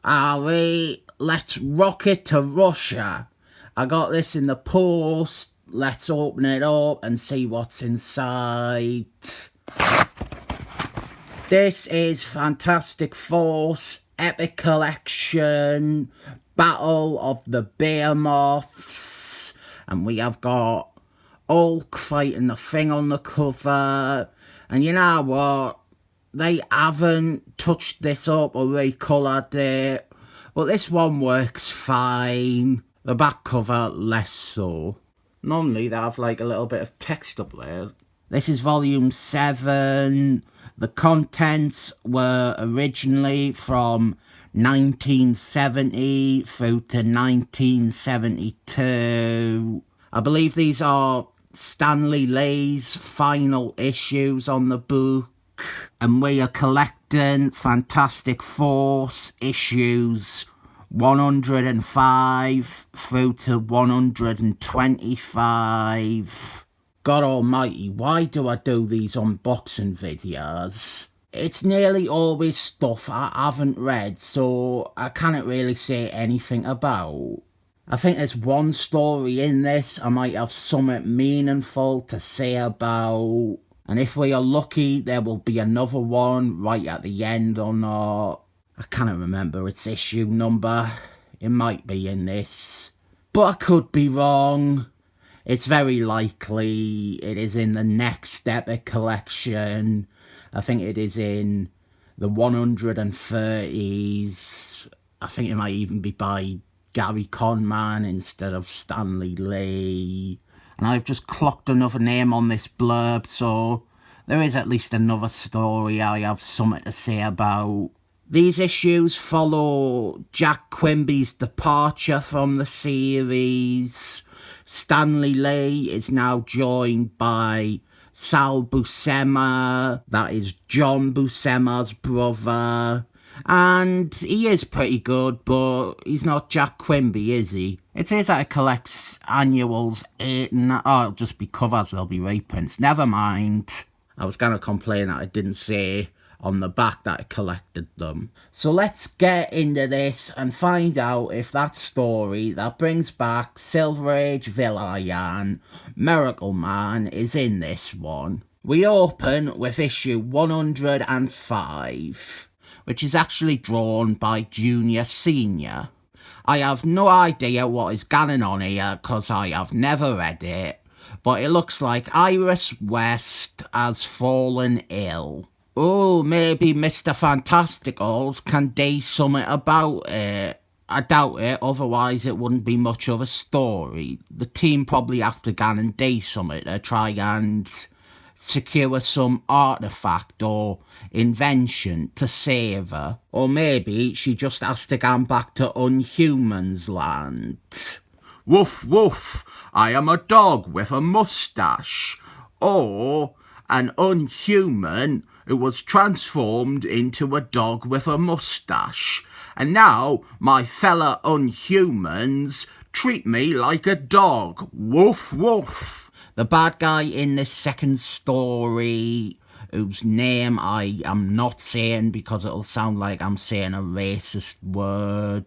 Ali, let's rocket to Russia. I got this in the post. Let's open it up and see what's inside. This is Fantastic Force Epic Collection Battle of the Behemoths. And we have got Hulk fighting the Thing on the cover. And you know what? They haven't touched this up or recoloured it. But this one works fine. The back cover, less so. Normally they have like a little bit of text up there. This is volume 7. The contents were originally from 1970 through to 1972. I believe these are Stanley Lee's final issues on the book. And we are collecting Fantastic Force issues 105 through to 125. God almighty, why do I do these unboxing videos? It's nearly always stuff I haven't read, so I can't really say anything about. I think there's one story in this I might have something meaningful to say about. And if we are lucky, there will be another one right at the end or not. I can't remember its issue number. It might be in this. But I could be wrong. It's very likely it is in the next Epic Collection. I think it is in the 130s. I think it might even be by Gary Conman instead of Stanley Lee. And I've just clocked another name on this blurb, so there is at least another story I have something to say about. These issues follow Jack Quimby's departure from the series. Stanley Lee is now joined by Sal Buscema, that is John Buscema's brother. And he is pretty good, but he's not Jack Quimby, is he? It says that it collects annuals 8 and... Oh, it'll just be covers, there'll be reprints. Never mind. I was going to complain that I didn't say on the back that it collected them. So let's get into this and find out if that story that brings back Silver Age Villain, Miracle Man, is in this one. We open with issue 105. Which is actually drawn by Junior Senior. I have no idea what is going on here because I have never read it, but it looks like Iris West has fallen ill. Oh, maybe Mr. Fantasticals can do something about it. I doubt it, otherwise it wouldn't be much of a story. The team probably have to go and do something to try and secure some artifact or invention to save her. Or maybe she just has to go back to Unhuman's land. Woof woof, I am a dog with a moustache. Or an Unhuman who was transformed into a dog with a moustache. And now my fellow Unhumans treat me like a dog. Woof woof. The bad guy in this second story, whose name I am not saying because it'll sound like I'm saying a racist word.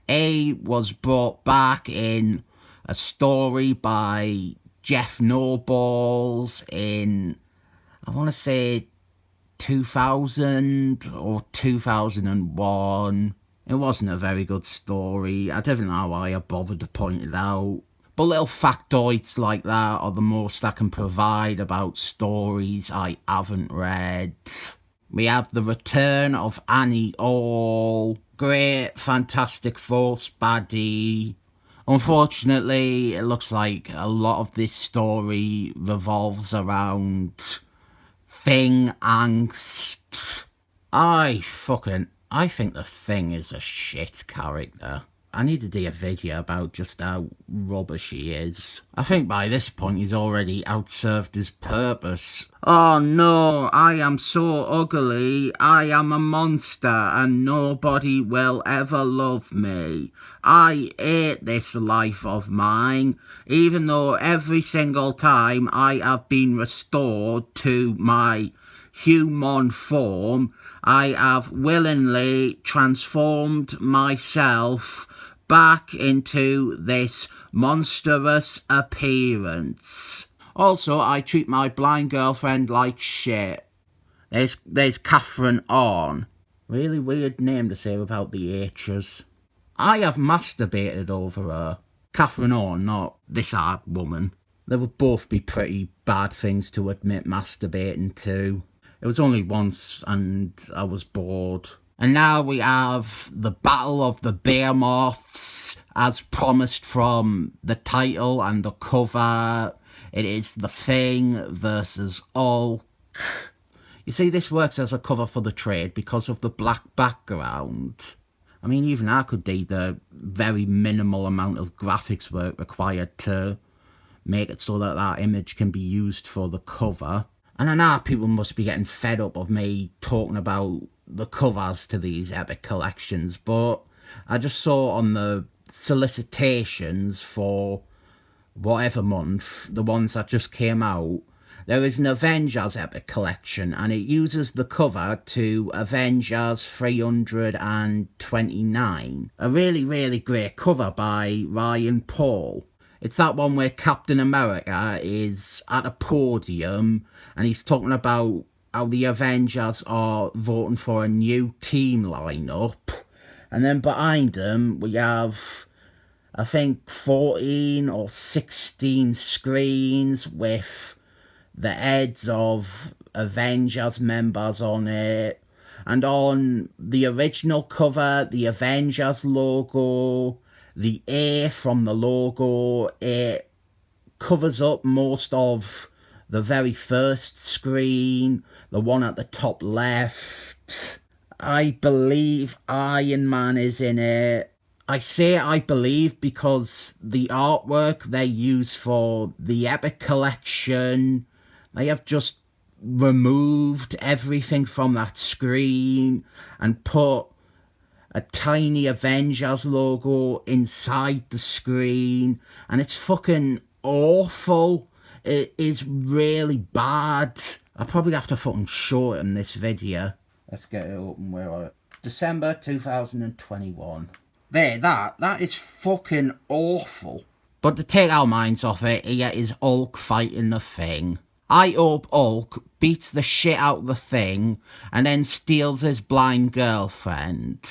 A was brought back in a story by Jeff Nobles in, I want to say 2000 or 2001. It wasn't a very good story. I don't know why I bothered to point it out. But little factoids like that are the most I can provide about stories I haven't read. We have the return of Annie Hall. Great Fantastic Force baddie. Unfortunately, it looks like a lot of this story revolves around Thing angst. I think the Thing is a shit character. I need to do a video about just how rubbish he is. I think by this point he's already outserved his purpose. Oh no, I am so ugly. I am a monster and nobody will ever love me. I hate this life of mine, even though every single time I have been restored to my human form, I have willingly transformed myself back into this monstrous appearance. Also, I treat my blind girlfriend like shit. There's Catherine On. Really weird name to say about the H's. I have masturbated over her. Catherine On, not this hard woman. They would both be pretty bad things to admit masturbating to. It was only once and I was bored. And now we have the Battle of the Behemoths, as promised from the title and the cover. It is The Thing versus Hulk. You see, this works as a cover for the trade because of the black background. I mean, even I could do the very minimal amount of graphics work required to make it so that that image can be used for the cover. And I know people must be getting fed up of me talking about the covers to these epic collections, but I just saw on the solicitations for whatever month, the ones that just came out, there is an Avengers epic collection, and it uses the cover to Avengers 329. A really, really great cover by Ryan Paul. It's that one where Captain America is at a podium and he's talking about how the Avengers are voting for a new team lineup. And then behind him we have, I think, 14 or 16 screens with the heads of Avengers members on it. And on the original cover, the Avengers logo, the A from the logo, it covers up most of the very first screen, the one at the top left. I believe Iron Man is in it. I say I believe because the artwork they use for the Epic Collection, they have just removed everything from that screen and put a tiny Avengers logo inside the screen, and it's fucking awful. It is really bad. I probably have to fucking show it in this video. Let's get it open. Where are it? December 2021. There, that is fucking awful. But to take our minds off it, here is Hulk fighting the Thing. I hope Hulk beats the shit out of the Thing and then steals his blind girlfriend.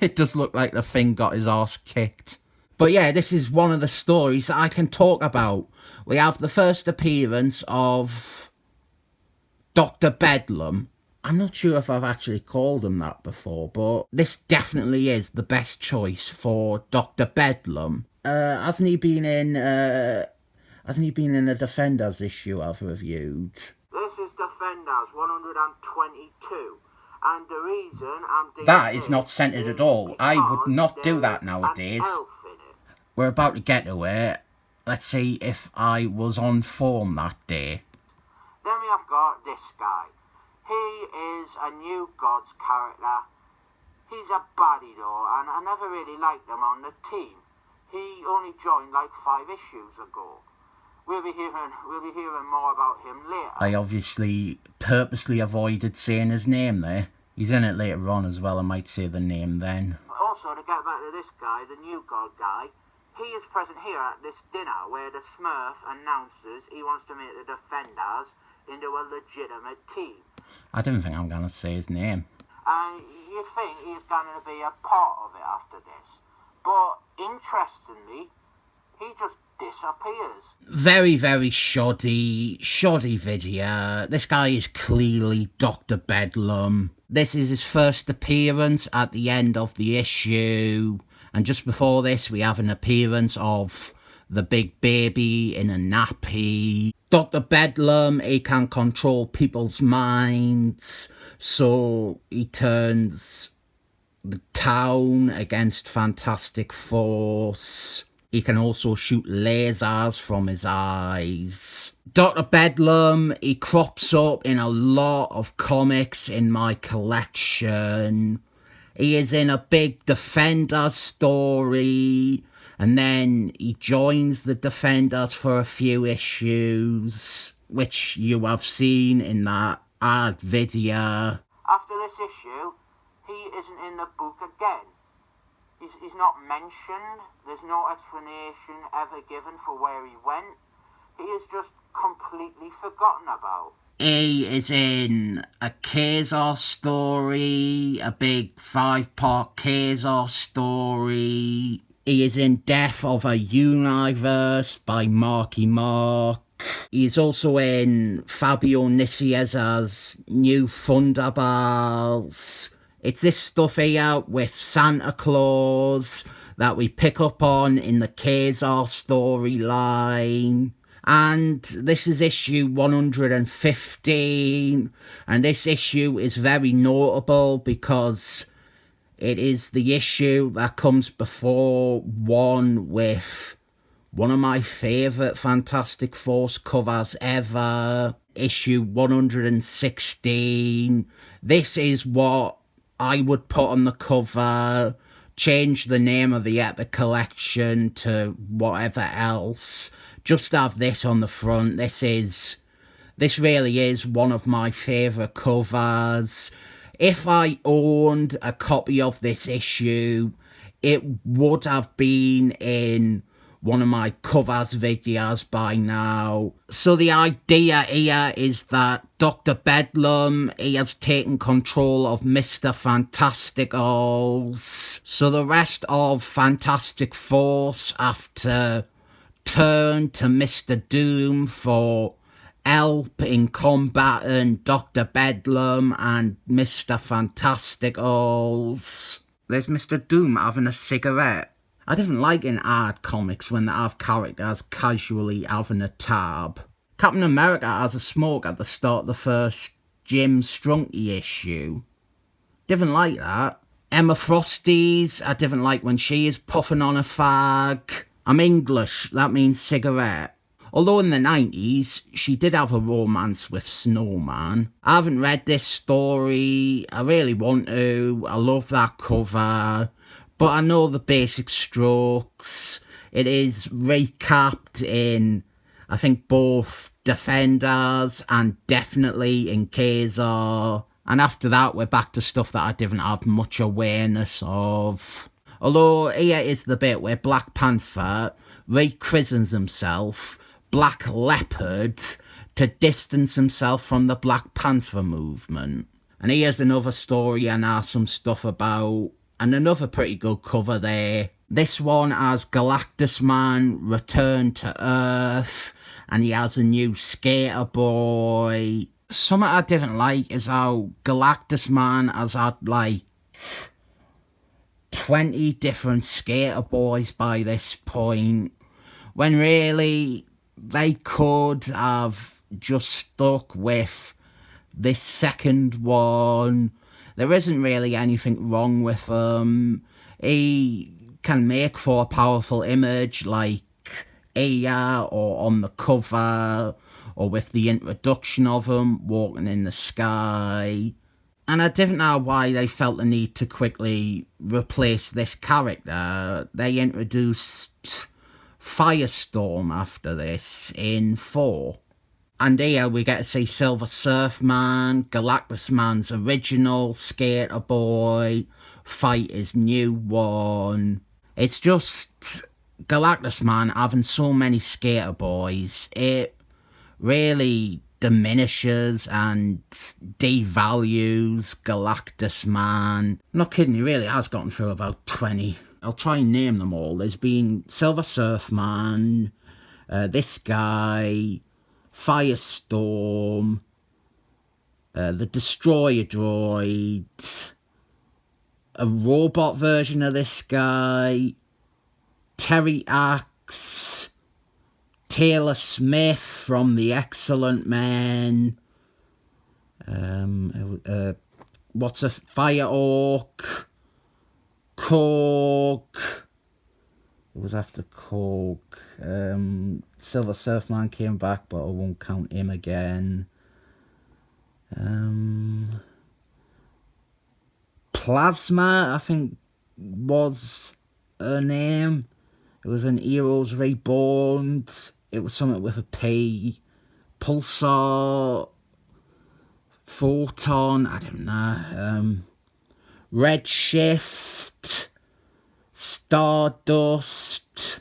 It does look like the Thing got his arse kicked. But yeah, this is one of the stories that I can talk about. We have the first appearance of Dr. Bedlam. I'm not sure if I've actually called him that before, but this definitely is the best choice for Dr. Bedlam. Hasn't he been in a Defenders issue I've reviewed? This is Defenders 122. And the reason I'm doing that is not centered at all. I would not do that nowadays. We're about to get to it. Let's see if I was on form that day. Then we have got this guy. He is a New Gods character. He's a baddie though, and I never really liked him on the team. He only joined like 5 issues ago. We'll be hearing more about him later. I obviously purposely avoided saying his name there. He's in it later on as well, I might say the name then. Also, to get back to this guy, the New God guy, he is present here at this dinner where the Smurf announces he wants to make the Defenders into a legitimate team. I don't think I'm going to say his name. And you think he's going to be a part of it after this. But, interestingly, he just disappears. Very, very shoddy video. This guy is clearly Dr. Bedlam. This is his first appearance at the end of the issue. And just before this, we have an appearance of the big baby in a nappy. Dr. Bedlam, he can control people's minds. So he turns the town against Fantastic Force. He can also shoot lasers from his eyes. Dr. Bedlam, he crops up in a lot of comics in my collection. He is in a big Defenders story, and then he joins the Defenders for a few issues, which you have seen in that ad video. After this issue, he isn't in the book again. He's not mentioned. There's no explanation ever given for where he went. He is just completely forgotten about. He is in a Kazar story, a big 5-part Kazar story. He is in Death of a Universe by Marky Mark. He is also in Fabio Nicieza's New Thunderbirds. It's this stuff here with Santa Claus that we pick up on in the Kazar storyline. And this is issue 115, and this issue is very notable because it is the issue that comes before one with one of my favourite Fantastic Four covers ever, issue 116. This is what I would put on the cover, change the name of the Epic Collection to whatever else. Just have this on the front. This really is one of my favourite covers. If I owned a copy of this issue, it would have been in one of my covers videos by now. So the idea here is that Dr. Bedlam, he has taken control of Mr. Fantasticals. So the rest of Fantastic Force have to turn to Mr. Doom for help in combating Dr. Bedlam and Mr. Fantasticals. There's Mr. Doom having a cigarette. I didn't like in art comics when they have characters casually having a tab. Captain America has a smoke at the start of the first Jim Strunky issue. Didn't like that. Emma Frosty's, I didn't like when she is puffing on a fag. I'm English, that means cigarette. Although in the 90s, she did have a romance with Snowman. I haven't read this story, I really want to, I love that cover, but I know the basic strokes. It is recapped in, I think, both Defenders and definitely in Kazar. And after that, we're back to stuff that I didn't have much awareness of. Although here is the bit where Black Panther rechrisens himself Black Leopard to distance himself from the Black Panther movement. And here's another story and some stuff about, and another pretty good cover there. This one has Galactus Man return to Earth, and he has a new Skater Boy. Something I didn't like is how Galactus Man has had like 20 different Skater Boys by this point, when really they could have just stuck with this second one. There isn't really anything wrong with him. He can make for a powerful image like here or on the cover or with the introduction of him walking in the sky. And I didn't know why they felt the need to quickly replace this character. They introduced Firestorm after this in 4. And here we get to see Silver Surfman, Galactus Man's original Skater Boy, fight his new one. It's just Galactus Man having so many Skater Boys, it really diminishes and devalues Galactus Man. I'm not kidding, he really has gotten through about 20. I'll try and name them all. There's been Silver Surfman, this guy, Firestorm, the Destroyer Droid, a robot version of this guy, Terry Axe, Taylor Smith from The Excellent Men, what's a Fire Orc, Korg, it was after Korg, Silver Surfman came back, but I won't count him again. Plasma, I think, was her name. It was in Heroes Reborn. It was something with a P. Pulsar. Photon, I don't know, Redshift, Stardust,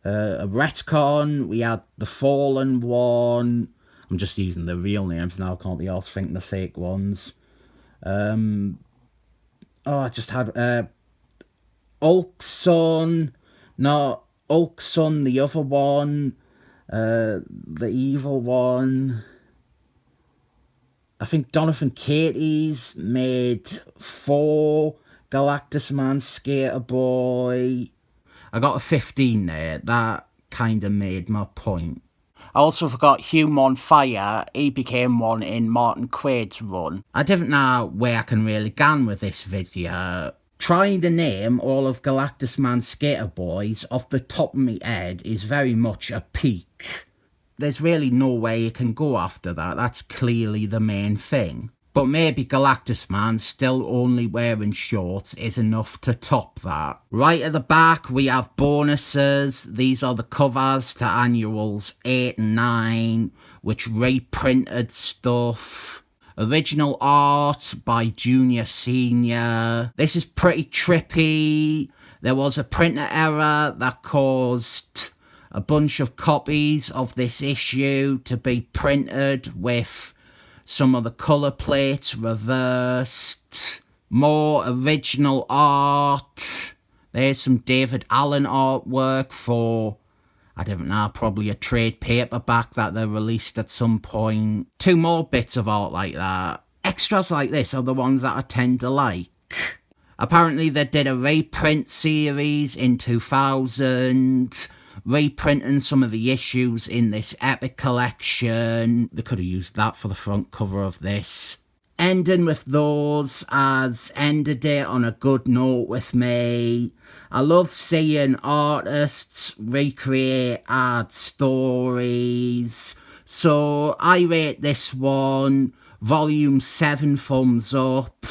a Retcon, we had the Fallen one. I'm just using the real names now, can't be arsed thinking the fake ones. I just had Ulksun, not Ulksun, the other one, the evil one. I think Donovan Katie's made 4 Galactus Man Skater Boy. I got a 15 there, that kind of made my point. I also forgot Hume on Fire, he became one in Martin Quaid's run. I didn't know where I can really go with this video. Trying to name all of Galactus Man Skater Boys off the top of my head is very much a peak. There's really no way you can go after that, that's clearly the main thing. But maybe Galactus Man still only wearing shorts is enough to top that. Right at the back we have bonuses. These are the covers to annuals 8 and 9, which reprinted stuff. Original art by Junior Senior. This is pretty trippy. There was a printer error that caused a bunch of copies of this issue to be printed with some of the colour plates reversed. More original art. There's some David Allen artwork for, I don't know, probably a trade paperback that they released at some point. 2 more bits of art like that. Extras like this are the ones that I tend to like. Apparently they did a reprint series in 2000, reprinting some of the issues in this Epic collection. They could have used that for the front cover of this. Ending with those as ended it on a good note with me. I love seeing artists recreate art stories. So I rate this one volume 7 thumbs up.